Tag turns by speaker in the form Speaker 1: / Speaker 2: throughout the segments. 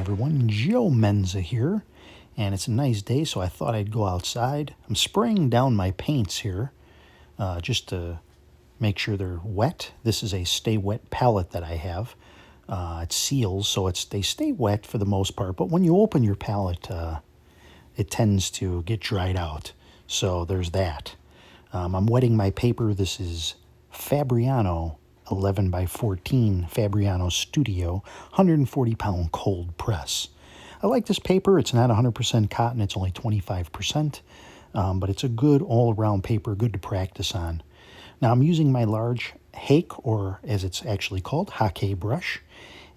Speaker 1: everyone. Joe Menza here, and it's a nice day, so I thought I'd go outside. I'm spraying down my paints here just to make sure they're wet. This is a Stay Wet palette that I have. It seals, so they stay wet for the most part, but when you open your palette, it tends to get dried out. So there's that. I'm wetting my paper. This is Fabriano 11 by 14 Fabriano Studio 140-pound cold press. I like this paper. It's not 100% cotton. It's only 25%, but it's a good all-around paper, good to practice on. Now I'm using my large hake, or as it's actually called, hake brush,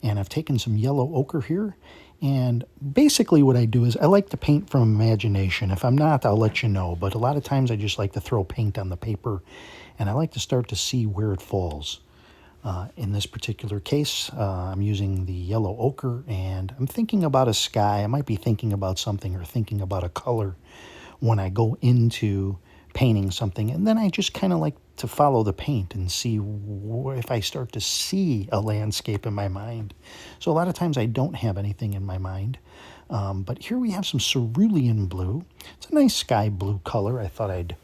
Speaker 1: and I've taken some yellow ochre here. And basically what I do is I like to paint from imagination. If I'm not, I'll let you know. But a lot of times I just like to throw paint on the paper, and I like to start to see where it falls. In this particular case, I'm using the yellow ochre, and I'm thinking about a sky. I might be thinking about something or thinking about a color when I go into painting something. And then I just kind of like to follow the paint and see if I start to see a landscape in my mind. So a lot of times I don't have anything in my mind. But here we have some cerulean blue. It's a nice sky blue color. I thought I'd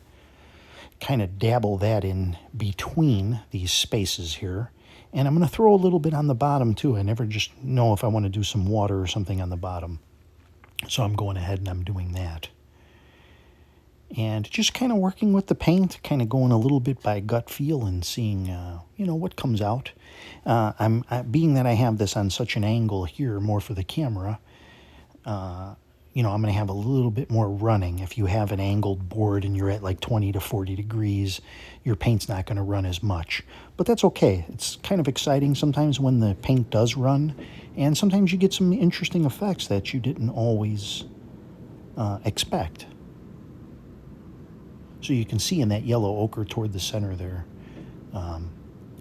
Speaker 1: kind of dabble that in between these spaces here. And I'm going to throw a little bit on the bottom too. I never just know if I want to do some water or something on the bottom. So I'm going ahead and I'm doing that. And just kind of working with the paint, kind of going a little bit by gut feel and seeing, what comes out. Being that I have this on such an angle here, more for the camera, I'm going to have a little bit more running. If you have an angled board and you're at like 20 to 40 degrees, your paint's not going to run as much. But that's okay. It's kind of exciting sometimes when the paint does run, and sometimes you get some interesting effects that you didn't always expect. So you can see in that yellow ochre toward the center there,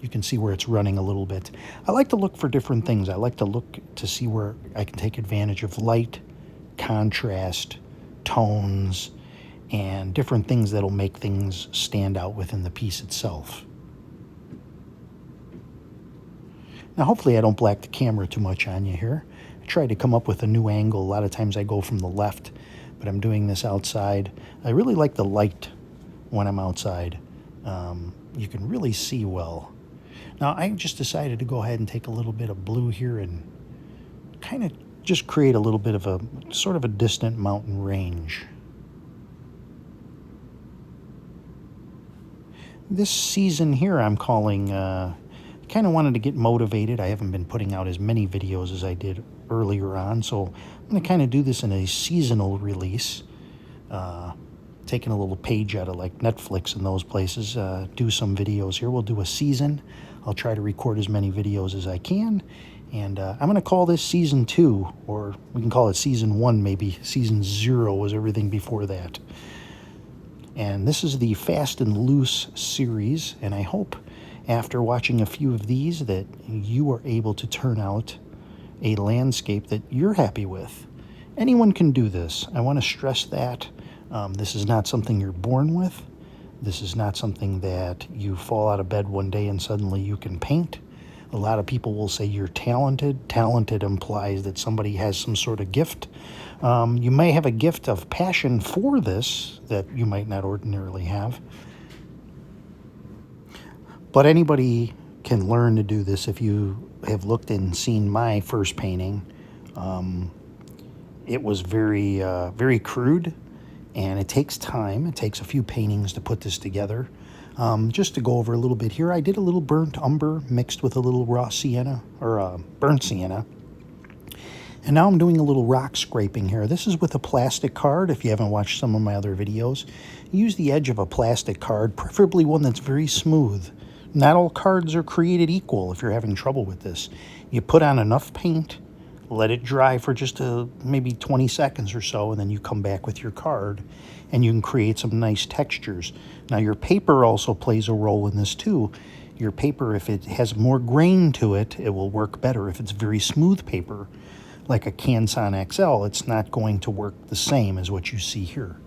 Speaker 1: you can see where it's running a little bit. I like to look for different things. I like to look to see where I can take advantage of light, contrast, tones, and different things that'll make things stand out within the piece itself. Now hopefully I don't black the camera too much on you here. I try to come up with a new angle. A lot of times I go from the left, but I'm doing this outside. I really like the light when I'm outside. You can really see well. Now I just decided to go ahead and take a little bit of blue here and kind of just create a little bit of a sort of a distant mountain range. This season here I'm calling, kind of wanted to get motivated. I haven't been putting out as many videos as I did earlier on, so I'm going to kind of do this in a seasonal release. Taking a little page out of like Netflix and those places, do some videos here. We'll do a season. I'll try to record as many videos as I can. And I'm going to call this Season 2, or we can call it Season 1 maybe. Season 0 was everything before that. And this is the Fast and Loose series, and I hope after watching a few of these that you are able to turn out a landscape that you're happy with. Anyone can do this. I want to stress that. This is not something you're born with. This is not something that you fall out of bed one day and suddenly you can paint. A lot of people will say you're talented. Talented implies that somebody has some sort of gift. You may have a gift of passion for this that you might not ordinarily have. But anybody can learn to do this. If you have looked and seen my first painting, it was very, very crude, and it takes time. It takes a few paintings to put this together. Just to go over a little bit here, I did a little burnt umber mixed with a little raw sienna, or burnt sienna. And now I'm doing a little rock scraping here. This is with a plastic card. If you haven't watched some of my other videos, use the edge of a plastic card, preferably one that's very smooth. Not all cards are created equal if you're having trouble with this. You put on enough paint, let it dry for just maybe 20 seconds or so, and then you come back with your card and you can create some nice textures. Now your paper also plays a role in this too. Your paper, if it has more grain to it, it will work better. If it's very smooth paper, like a Canson XL, it's not going to work the same as what you see here.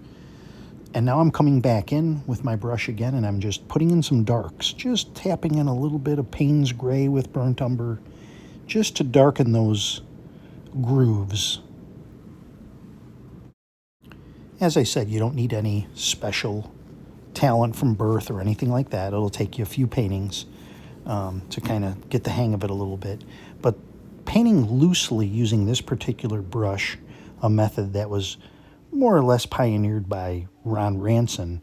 Speaker 1: And now I'm coming back in with my brush again, and I'm just putting in some darks, just tapping in a little bit of Payne's Gray with burnt umber, just to darken those grooves. As I said, you don't need any special talent from birth or anything like that. It'll take you a few paintings to kind of get the hang of it a little bit. But painting loosely using this particular brush, a method that was more or less pioneered by Ron Ranson,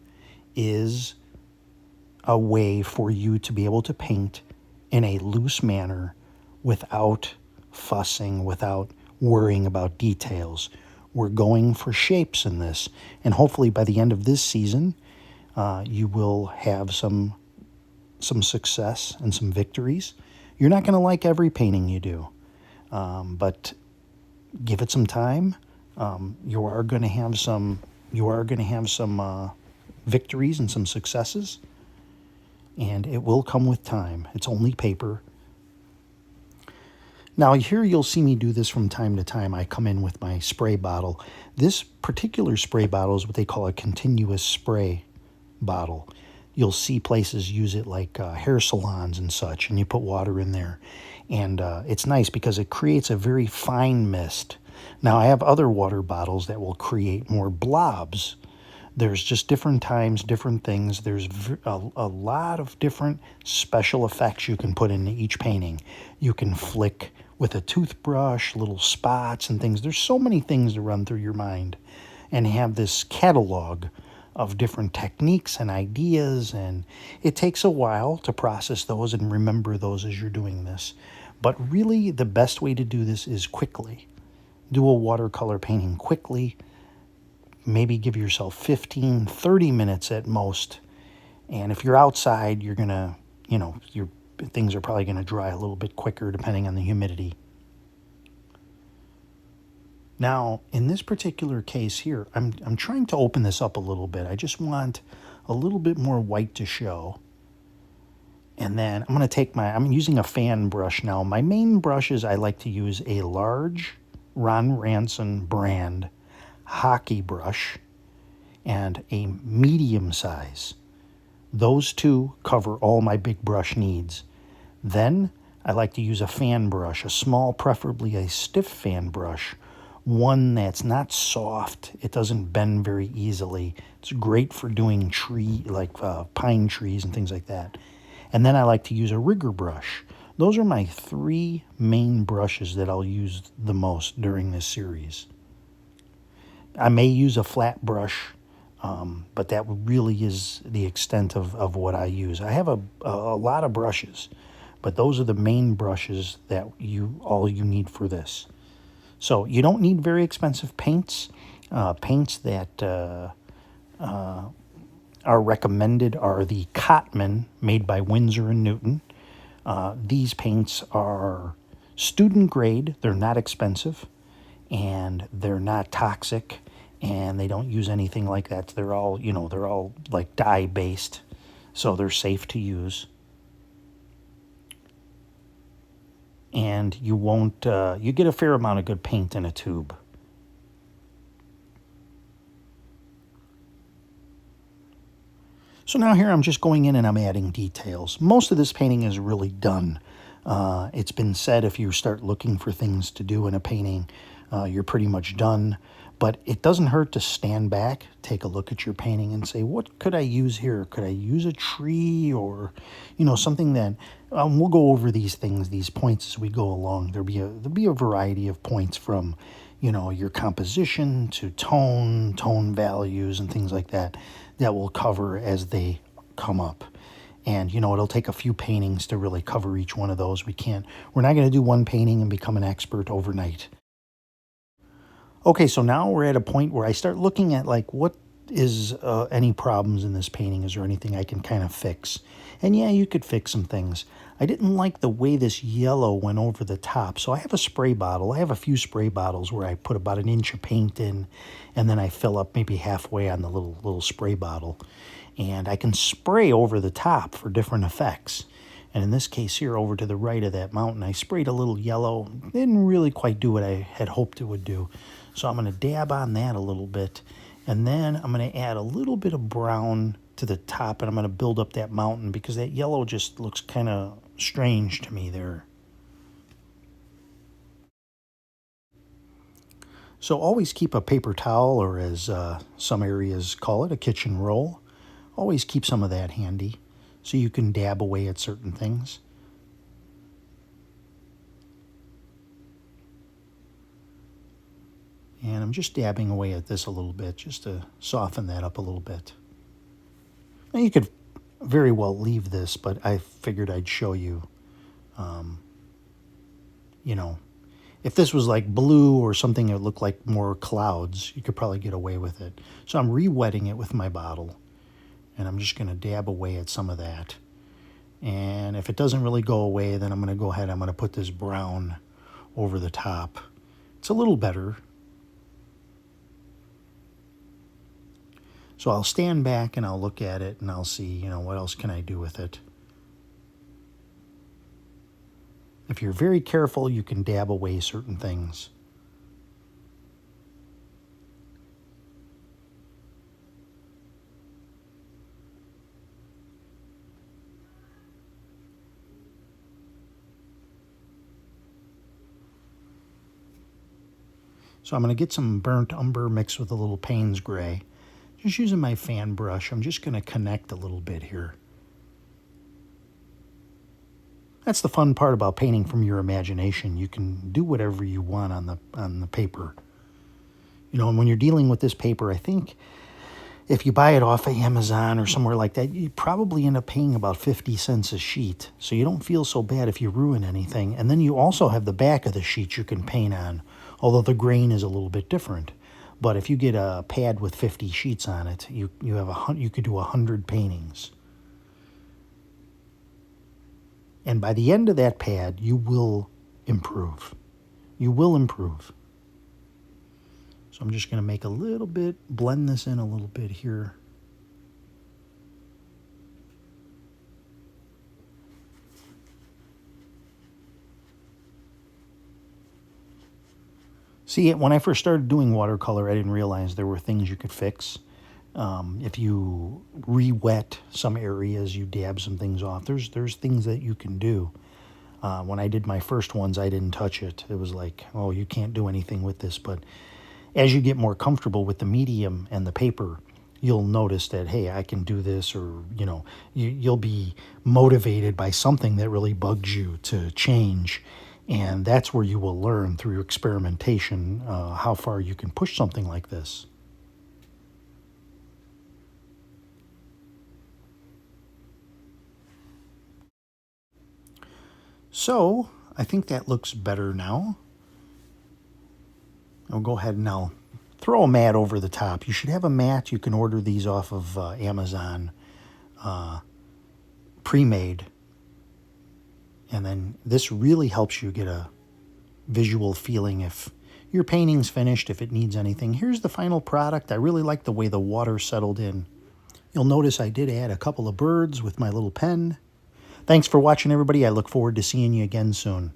Speaker 1: is a way for you to be able to paint in a loose manner without fussing, without worrying about details. We're going for shapes in this, and hopefully by the end of this season, you will have some success and some victories. You're not going to like every painting you do, but give it some time. You are going to have some. Victories and some successes, and it will come with time. It's only paper. Now here you'll see me do this from time to time. I come in with my spray bottle. This particular spray bottle is what they call a continuous spray bottle. You'll see places use it like hair salons and such, and you put water in there. And it's nice because it creates a very fine mist. Now I have other water bottles that will create more blobs. There's just different times, different things. There's a lot of different special effects you can put into each painting. You can flick with a toothbrush, little spots and things. There's so many things to run through your mind and have this catalog of different techniques and ideas, and it takes a while to process those and remember those as you're doing this. But really, the best way to do this is quickly. Do a watercolor painting quickly. Maybe give yourself 15, 30 minutes at most. And if you're outside, you're going to, your things are probably going to dry a little bit quicker depending on the humidity. Now, in this particular case here, I'm trying to open this up a little bit. I just want a little bit more white to show. And then I'm going to take I'm using a fan brush now. My main brushes, I like to use a large Ron Ranson brand hockey brush and a medium size. Those two cover all my big brush needs. Then I like to use a fan brush, a small, preferably a stiff fan brush, one that's not soft. It doesn't bend very easily. It's great for doing pine trees and things like that. And then I like to use a rigger brush. Those are my three main brushes that I'll use the most during this series. I may use a flat brush, but that really is the extent of what I use. I have a lot of brushes, but those are the main brushes that all you need for this. So you don't need very expensive paints. Paints that are recommended are the Cotman, made by Winsor & Newton. These paints are student grade. They're not expensive, and they're not toxic, and they don't use anything like that. They're all like dye based, so they're safe to use. And you get a fair amount of good paint in a tube. So now here I'm just going in and I'm adding details. Most of this painting is really done. It's been said if you start looking for things to do in a painting, you're pretty much done. But it doesn't hurt to stand back, take a look at your painting and say, what could I use here? Could I use a tree or, something that, we'll go over these things, these points as we go along. There'll be a variety of points from, your composition to tone values and things like that we'll cover as they come up. And, it'll take a few paintings to really cover each one of those. We're not going to do one painting and become an expert overnight. Okay, so now we're at a point where I start looking at what is any problems in this painting? Is there anything I can kind of fix? And yeah, you could fix some things. I didn't like the way this yellow went over the top, so I have a spray bottle. I have a few spray bottles where I put about an inch of paint in, and then I fill up maybe halfway on the little spray bottle. And I can spray over the top for different effects. And in this case here, over to the right of that mountain, I sprayed a little yellow. Didn't really quite do what I had hoped it would do. So I'm going to dab on that a little bit. And then I'm going to add a little bit of brown to the top, and I'm going to build up that mountain because that yellow just looks kind of strange to me there. So always keep a paper towel, or as some areas call it, a kitchen roll. Always keep some of that handy so you can dab away at certain things. And I'm just dabbing away at this a little bit just to soften that up a little bit. Now you could very well leave this, but I figured I'd show you, you know, if this was like blue or something that looked like more clouds, you could probably get away with it. So I'm re-wetting it with my bottle, and I'm just going to dab away at some of that. And if it doesn't really go away, then I'm going to go ahead, I'm going to put this brown over the top. It's a little better. So I'll stand back and I'll look at it and I'll see, you know, what else can I do with it. If you're very careful, you can dab away certain things. So I'm going to get some burnt umber mixed with a little Payne's gray. Just using my fan brush, I'm just going to connect a little bit here. That's the fun part about painting from your imagination. You can do whatever you want on the paper. You know, and when you're dealing with this paper, I think if you buy it off of Amazon or somewhere like that, you probably end up paying about 50 cents a sheet. So you don't feel so bad if you ruin anything. And then you also have the back of the sheet you can paint on, although the grain is a little bit different. But if you get a pad with 50 sheets on it, you could do 100 paintings. And by the end of that pad, you will improve. You will improve. So I'm just going to make a little bit, blend this in a little bit here. See, when I first started doing watercolor, I didn't realize there were things you could fix. If you re-wet some areas, you dab some things off. There's things that you can do. When I did my first ones, I didn't touch it. It was like, oh, you can't do anything with this. But as you get more comfortable with the medium and the paper, you'll notice that, hey, I can do this, or, you know, you'll be motivated by something that really bugs you to change. And that's where you will learn through experimentation how far you can push something like this. So I think that looks better now. I'll go ahead and I'll throw a mat over the top. You should have a mat. You can order these off of Amazon, pre-made. And then this really helps you get a visual feeling if your painting's finished, if it needs anything. Here's the final product. I really like the way the water settled in. You'll notice I did add a couple of birds with my little pen. Thanks for watching, everybody. I look forward to seeing you again soon.